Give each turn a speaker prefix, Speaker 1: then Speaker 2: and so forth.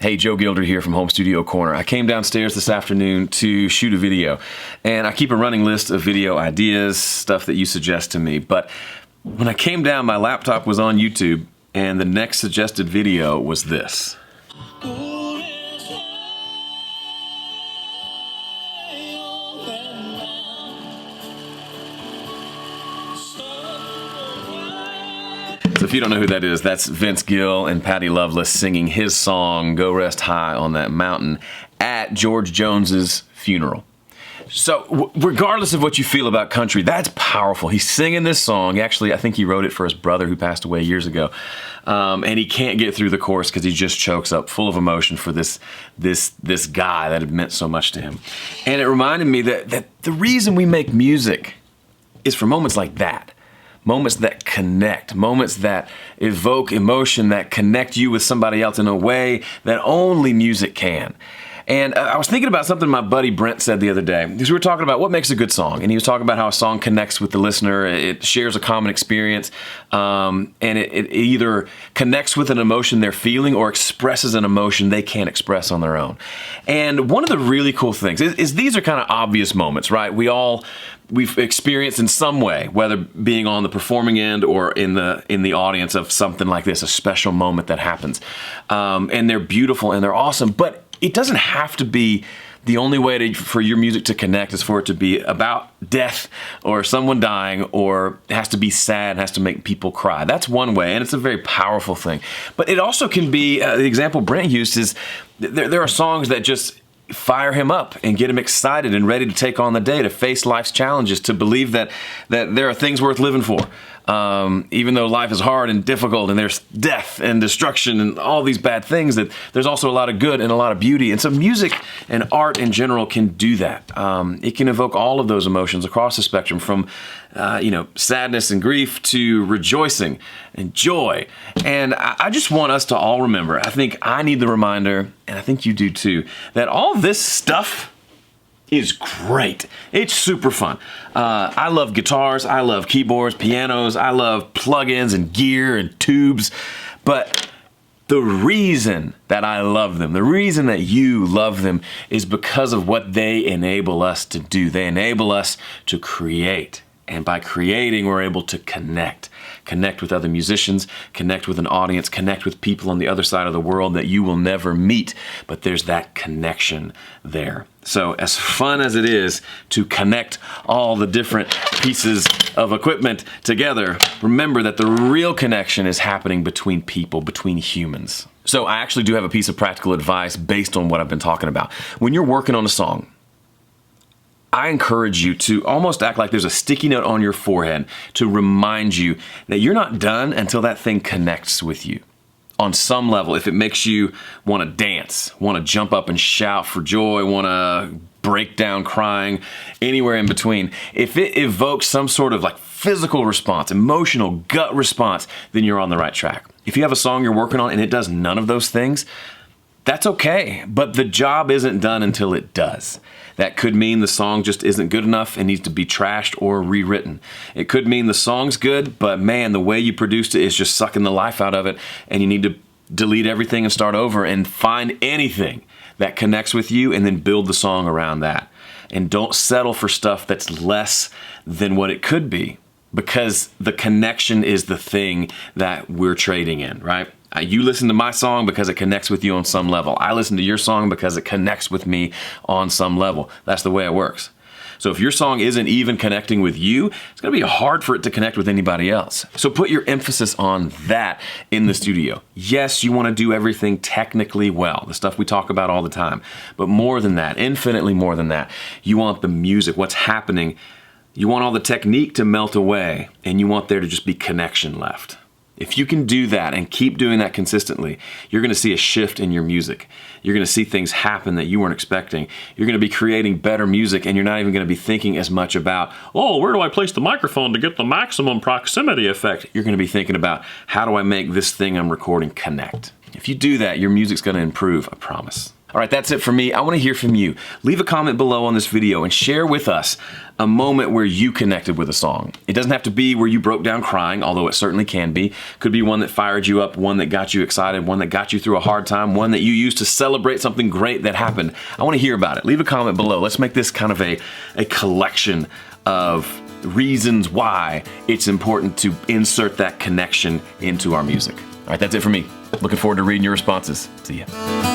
Speaker 1: Hey, Joe Gilder here from Home Studio Corner. I came downstairs this afternoon to shoot a video, and I keep a running list of video ideas, stuff that you suggest to me. But when I came down, my laptop was on YouTube, and the next suggested video was this. So if you don't know who that is, that's Vince Gill and Patty Loveless singing his song, Go Rest High on That Mountain, at George Jones's funeral. So regardless of what you feel about country, that's powerful. He's singing this song. Actually, I think he wrote it for his brother who passed away years ago. And he can't get through the chorus because he just chokes up full of emotion for this guy that had meant so much to him. And it reminded me that the reason we make music is for moments like that. Moments that connect, moments that evoke emotion, that connect you with somebody else in a way that only music can. And I was thinking about something my buddy Brent said the other day, because we were talking about what makes a good song. And he was talking about how a song connects with the listener, it shares a common experience, and it either connects with an emotion they're feeling or expresses an emotion they can't express on their own. And one of the really cool things is these are kind of obvious moments, right? We've experienced in some way, whether being on the performing end or in the audience of something like this, a special moment that happens. And they're beautiful and they're awesome, but it doesn't have to be the only way for your music to connect is for it to be about death or someone dying, or it has to be sad, has to make people cry. That's one way, and it's a very powerful thing. But it also can be, the example Brent used is, there are songs that just fire him up and get him excited and ready to take on the day, to face life's challenges, to believe that there are things worth living for. Even though life is hard and difficult and there's death and destruction and all these bad things, that there's also a lot of good and a lot of beauty. And so music and art in general can do that. It can evoke all of those emotions across the spectrum, from sadness and grief to rejoicing and joy. And I just want us to all remember, I think I need the reminder, and I think you do too, that all this stuff is great. It's super fun. I love guitars, I love keyboards, pianos, I love plugins and gear and tubes, but the reason that I love them, the reason that you love them, is because of what they enable us to do. They enable us to create. And by creating, we're able to connect with other musicians, connect with an audience, connect with people on the other side of the world that you will never meet, but there's that connection there. So as fun as it is to connect all the different pieces of equipment together, remember that the real connection is happening between people, between humans. So I actually do have a piece of practical advice based on what I've been talking about. When you're working on a song, I encourage you to almost act like there's a sticky note on your forehead to remind you that you're not done until that thing connects with you on some level. If it makes you want to dance, want to jump up and shout for joy, want to break down crying, anywhere in between, if it evokes some sort of like physical response, emotional gut response, then you're on the right track. If you have a song you're working on and it does none of those things, that's okay, but the job isn't done until it does. That could mean the song just isn't good enough and needs to be trashed or rewritten. It could mean the song's good, but man, the way you produced it is just sucking the life out of it, and you need to delete everything and start over and find anything that connects with you and then build the song around that. And don't settle for stuff that's less than what it could be, because the connection is the thing that we're trading in, right? You listen to my song because it connects with you on some level. I listen to your song because it connects with me on some level. That's the way it works. So if your song isn't even connecting with you, it's going to be hard for it to connect with anybody else. So put your emphasis on that in the studio. Yes, you want to do everything technically well, the stuff we talk about all the time. But more than that, infinitely more than that, you want the music, what's happening. You want all the technique to melt away, and you want there to just be connection left. If you can do that and keep doing that consistently, you're going to see a shift in your music. You're going to see things happen that you weren't expecting. You're going to be creating better music, and you're not even going to be thinking as much about, oh, where do I place the microphone to get the maximum proximity effect? You're going to be thinking about, how do I make this thing I'm recording connect? If you do that, your music's going to improve, I promise. All right, that's it for me. I want to hear from you. Leave a comment below on this video and share with us a moment where you connected with a song. It doesn't have to be where you broke down crying, although it certainly can be. Could be one that fired you up, one that got you excited, one that got you through a hard time, one that you used to celebrate something great that happened. I want to hear about it. Leave a comment below. Let's make this kind of a collection of reasons why it's important to insert that connection into our music. All right, that's it for me. Looking forward to reading your responses. See ya.